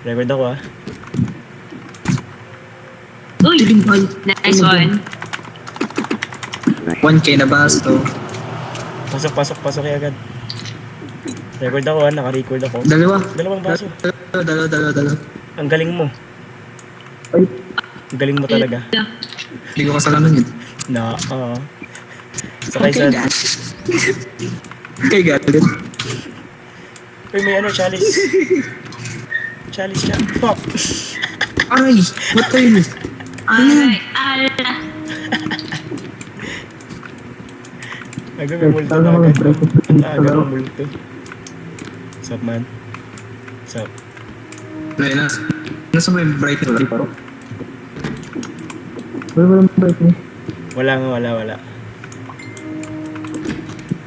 Record ako ah. Uy! Nice one. 1K na ba? So, Pasok kayo agad. Record ako ah, naka-record ako. Dalawang baso. Dalawa. Ang galing mo. Ay, Ang galing mo talaga. hindi ko kasalanan yun. Na, sakay sa... Okay, galit. Uy, may ano, chalice. Chalice ka. Fuck. Aray, what the hell? Aray, ala. Aga, may multo na agad. Ang aga ng multo. Sup, man? Sup? Ay, nasa may brightness wala paro. Walang brightness. Wala nga, wala.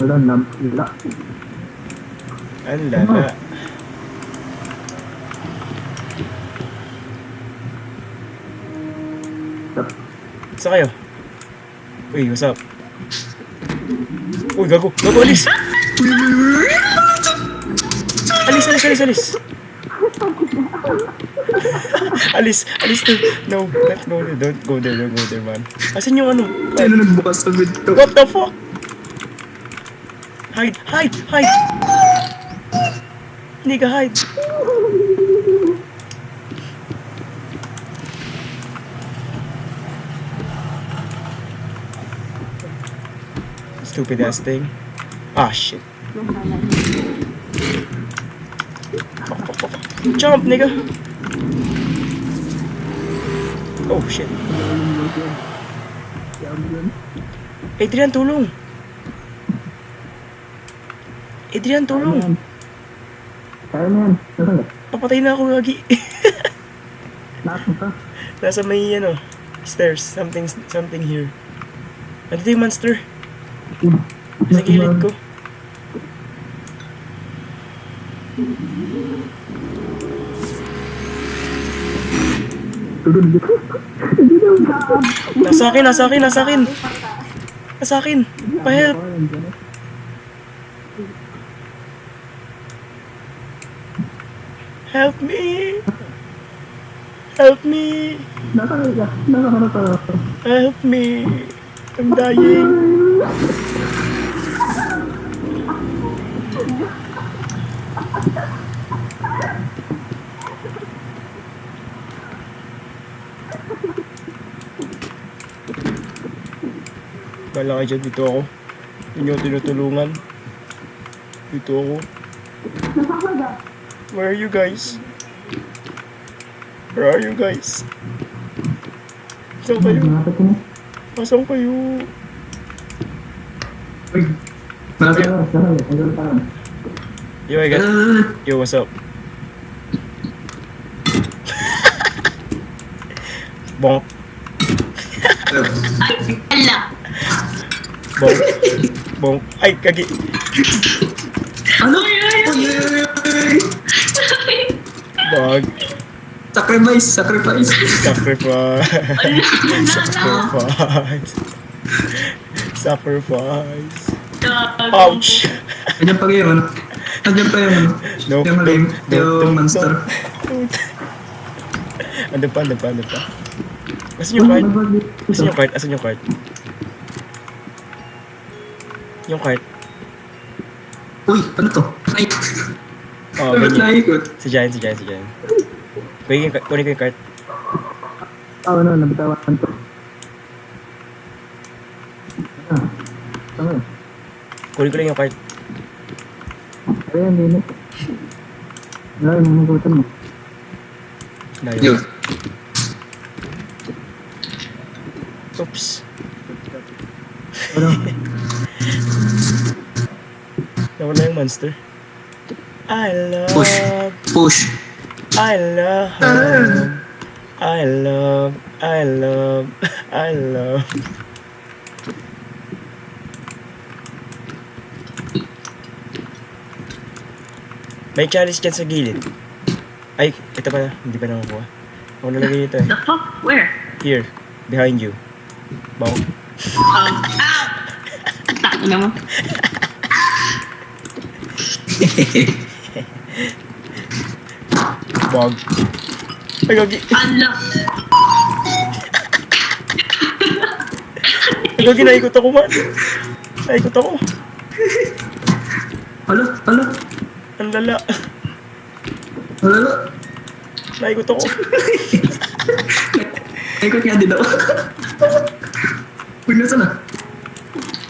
Walang lamp. Wala. Ang lala. Saan kayo? Uy, what's up? Uy, gago, alis! Alis! Alis to. No, don't go there, man. Asan yung ano? Ano nagbukas sa window? What the fuck? Hide! Hindi ka hide. Stupid ass thing. Ah, shit. Fuck. Jump, nigga! Oh, shit. Adrian, tulong! Kaya na yan. Nasaan ka? Papatay na ako, Gagi. Nasaan ka? Nasa may, stairs. Something here. Andito yung monster. Sa gilid ko. Nasa akin. Pa-help. Help me. Nasaan ka? Help me. I'm dying. Bala ka dyan, dito ako. Hindi nyo tinutulungan. Dito ako. Where are you guys? Saan kayo? Saan kayo? Uy, malapit. Yo, I got... Yo, what's up? Bonk. Ala. Bonk. Ay, kagi. Ano? Bag. Sacrifice. Ouch. Andiyan pa yung No. yung monster. Ano pa? Asan yung card? Yung card. Uy, ano to? Ay, Oh, bakit ganyan. naikot? Si Jan. Kunin ko yung card. Nabitawan to. Tama. Kunin ko lang yung card. Ayan, hindi. Wala, yung magugutan mo. Layo. Yun. Oops. Ano? Nawala yung monster. I love... Push. May chalice dyan sa gilid. Ay, ito pala. Hindi pa nakukuha. Ako nalagay dito eh. The fuck? Where? Here. Behind you. Bang. Tako naman. Bang. Ay, gagi. Ala. Ay, gagi, naikot ako man. Naikot ako. Hala. Ang lala. Hala. Naikot ako. Ikot nga din ako. Huwag na sana.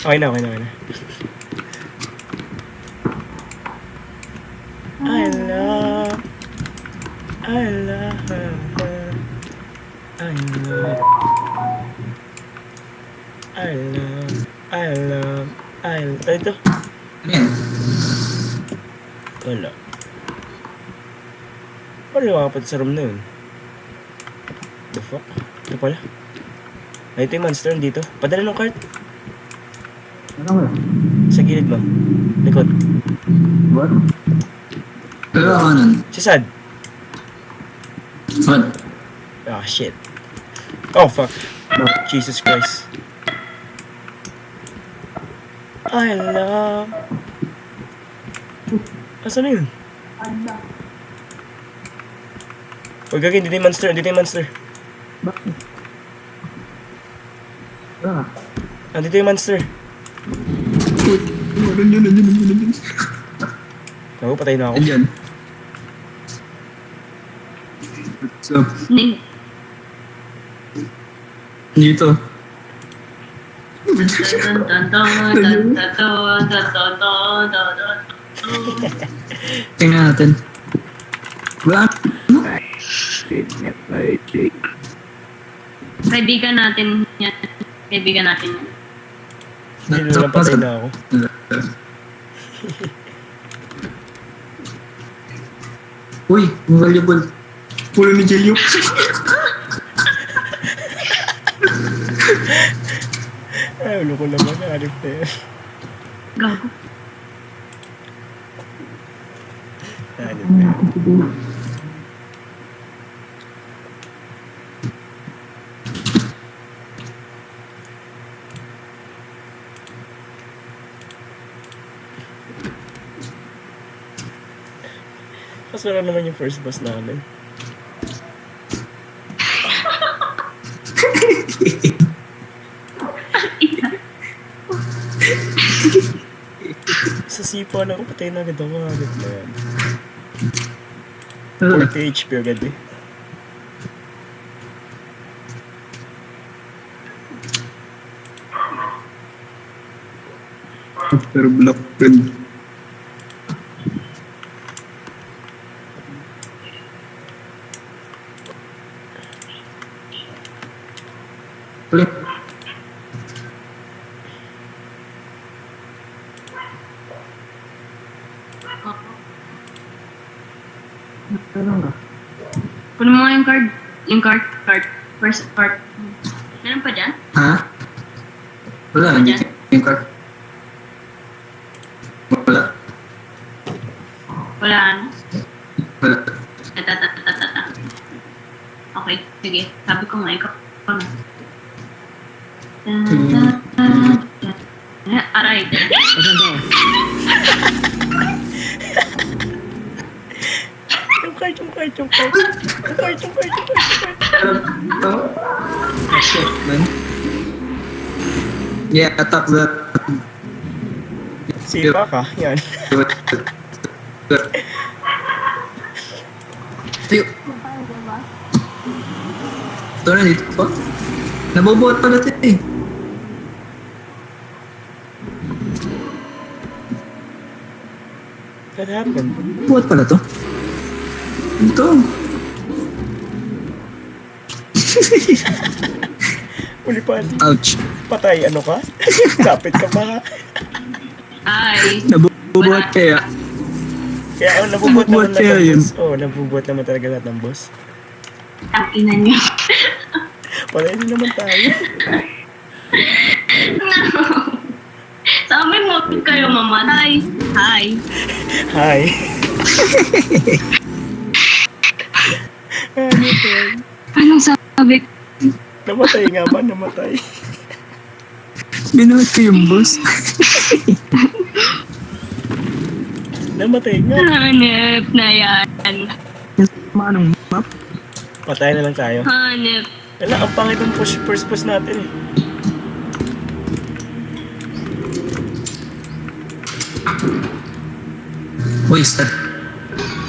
Okay na. I love. Ito. Ano yan? Wala. Paano yung makapat sa room na yun? The fuck? Ito pala. Ay, ito yung monster dito. Padala ng cart. Ano nga? Sa gilid mo. Likod. What? Pero ako nun. Si Sad. What? Ah, shit. Oh, fuck. Jesus Christ. I love... Asan na yun? Huwag gagawin, dito yung monster. Bakit? Wala nga. Andito yung monster. Nandiyan. Naku, patay na ako. Nandiyan. What's up? Dito. Tingnan natin. Wala. Kaibigan natin yan. Hindi na lang patay na ako. Uy, valuable. Pulo ni Jelio. Ay, ulo ko naman na. Arif na yan. Gago. Arif na yan. Kaso lang naman yung first boss namin. Sa sipa na ako, patay na agad ako. Agad na yan. 40 HP agad eh. Pero block pen. Ulit. Ano nga? Kunin mo nga yung card. Yung card. First card. Meron pa dyan? Ha? Wala, hindi yung card. Wala. Wala ano? Wala. Okay, sige. Sabi ko nga, ikaw. Aray. Asan daw? Yung cart. Oh, shit, man. Yeah, attack that. Sipa ka, yan. Tayo. Ito na dito pa. Nabubuhat pala ito eh. What happened? Buhat pala to. Ito. Ulipan. Ouch. Patay, ano ka? Kapit ka pa. Ay. Nabubuhat kaya. Kaya nabubuhat naman Nabubuhat kaya lahat ng yun. boss. Oo, nabubuhat naman talaga lahat ng boss. Ang ina niyo. Patay din naman tayo. Sabi mo kayo mamatay. Hi. Hi. Ano to? Anong sabi? Namatay nga ba? Namatay. Binuhat ko yung boss. Namatay nga. Hanap na yan. Manong map. Patay na lang tayo. Hanep. Wala, ang pangit ng first push natin eh. Uy, start.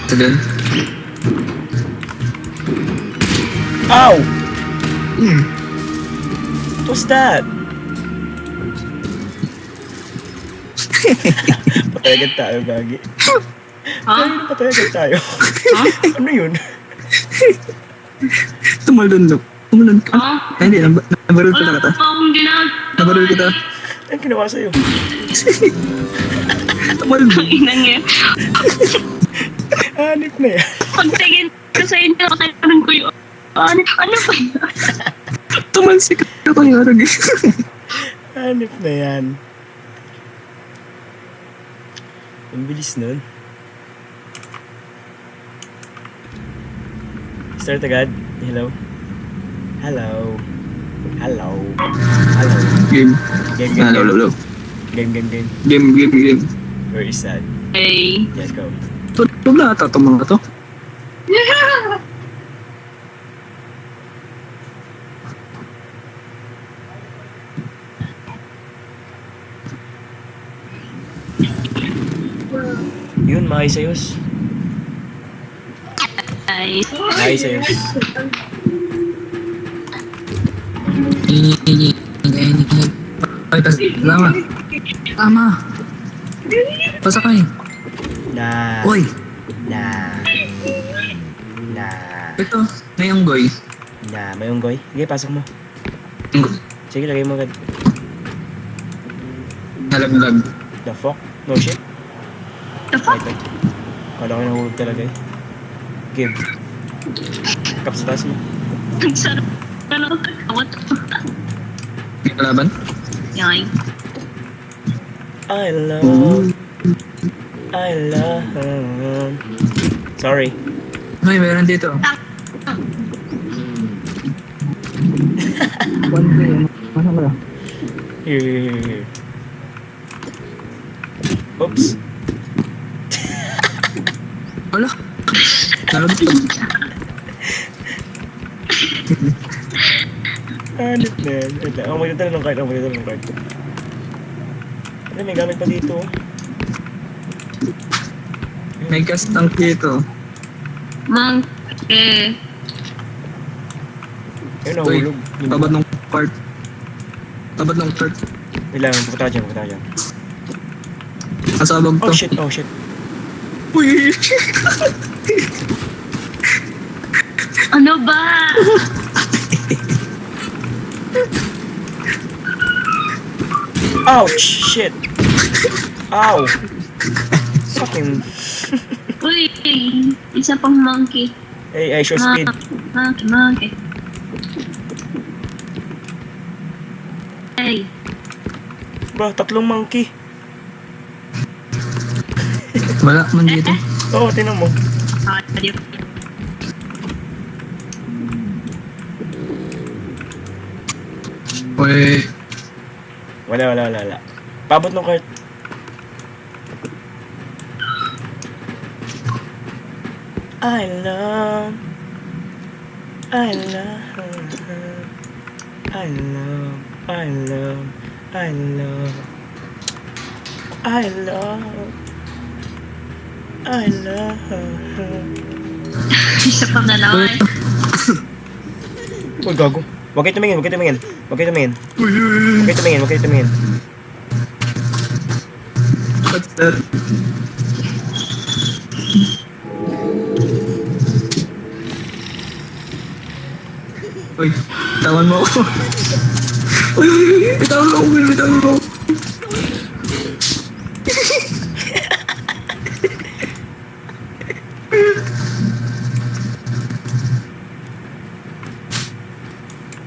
Tagal. Ow! What was that? Patay agad tayo, gagi. Ha? Patay agad tayo. Ha? Ano yun? Tumalun ka. Ha? Ay, hindi. Nabaril Wala kita. pa akong ginagawa. Nabaril kita. Anong ginawa sa'yo? Tumalun. Inang yan. Hanip na yan. Pagtingin ko sa inyo, kailangan ko yun. Ano ba yan? Tumalsik ako yung arag. Hanip na yan. Ang bilis nun. Start agad. Hello. Hello. Hello. Hello. Game. Game, game, Hello, game. hello. Game, game, game. Game. Where is that? Hey. Let's go. Tulog na ata itong mga to. Yun, maayos-ayos. Ay. Maayos-ayos. Ay, tama. Pasakay. Na. Uy, Na. ito. Nayunggoy. Na. Mayunggoy. Sige, pasok mo. Sige, lagay mo agad. Nalaglag. The fuck? No shit. The fuck? Ito. Kala ko nahulog talaga eh. Give. Kap sa taas mo. Ang sarap. Ano? What? May kalaban? Yan. I love. I love. Sorry. Ay, meron dito. 1K, masang ka? Here. Oops. Wala. Nalaglag. Hanip na yan. Wait lang. Ang magdadala ng card. Ano, may gamit pa dito. May gas tank dito. Monkey. Ayun, Uy, nahulog. tabad ng cart. Tabad ng cart. Wait lang, pupunta ka dyan. Kasabag to. Oh shit. Uy! Ano ba? Ouch! Shit! Ow! Fucking... Uy, isa pang monkey. Hey, I show speed. Monkey. Hey. Bro, 3 monkey. Wala man dito. Oo, tinan mo. Adios. Uy. Wala. Pabot ng cart. I love. Isa pang dalawa eh. Uy, gago. Huwag kayo tumingin. Uy. What's that? Uy, tawan mo ako. Uy, bitawan mo ako.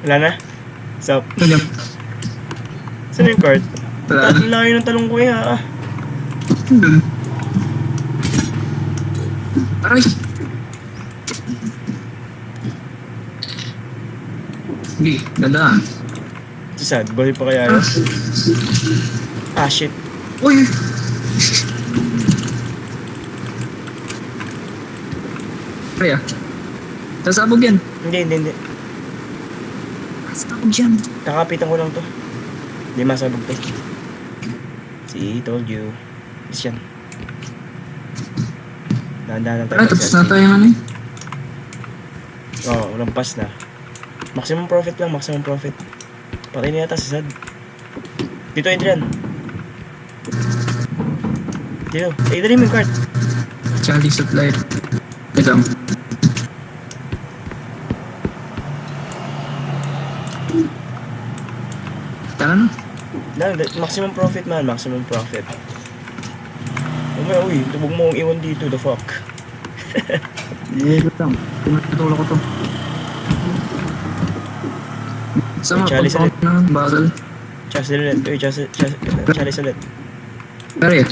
Wala na? So, Ano yan? saan yung card? Wala. Ang layo ng talong ko eh ha. Dun. Aray! Hindi, dadaan. Ito sad, buhay pa kaya yun? Ah, shit. Uy! Aray ah. Sasabog yan. Hindi. Sasabog yan. Kakapitan ko lang to. Hindi masabog to. See, told you. Is yan. Dahan-dahan lang tayo. Ay, tapos na tayo ano eh. Oo, lampas na. Maximum profit lang, maximum profit. Patay na yata si Sad. Dito, Adrian. Dito. Adrian, yung cart. Charlie supply. Wait lang. Tara na. Maximum profit man, maximum profit. Uy, tubog mo ang iwan dito, the fuck. Iikot lang. Tinutulog ko to. Sama, Charlie pagpapag na. Bakal. Chas ulit. Uy, Charlie ulit. Pero yeah.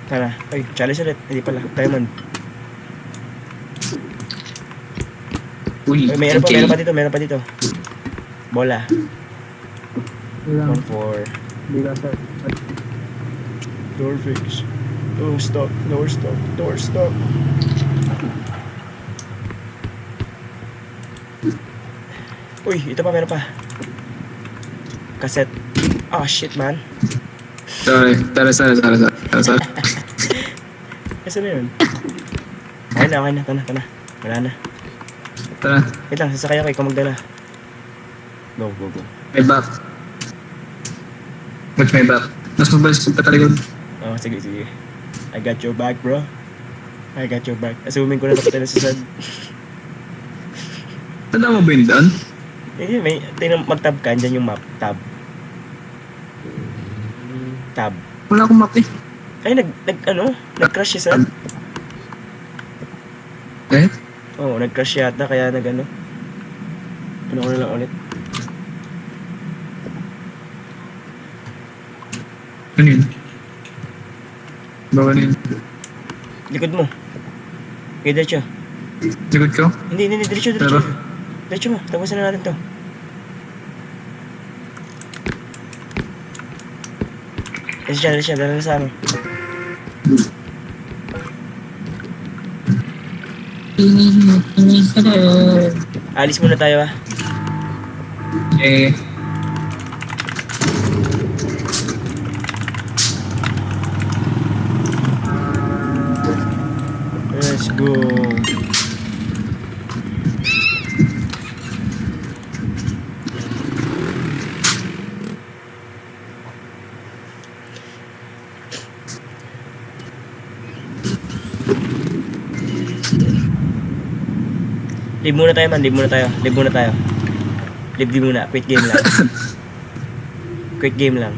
Tara. Uy, Charlie ulit. Hindi pala. Diamond. Uy, Uy, meron pa, 10K. meron pa dito. Bola. Ilang. 1-4. Hindi ka sir. Door fix. Door stop. Uy, ito pa, meron pa. Cassette. Ah, shit, man. Sorry. Sorry. Kasi na yun. Okay na. Tana. Wala na. Tara. Wait lang, sasakay ako. Ikaw magdala. Go. May back. Watch my back. Mas mabalis sa patalikod. Oh, sige. I got your back, bro. Assuming ko na napatay na si Sad. Tanda mo ba yun doon? Hindi, may, tingnan, mag-tab ka, andyan yung map, tab. Wala akong map eh. Ay, nag-crash si Sad. Eh? Oo, nag-crash yata, kaya Ano ko na lang ulit. Ano yun? Bawa na yun. Likod mo. Okay, diretso. Likod ko? Hindi, diretso. Pero? Diretso mo, tapusin na natin to. Diretso, dala na sa amin. Alis muna tayo ah. Eh. Let's go. Leave muna tayo man, leave muna. Leave muna. Quit game lang.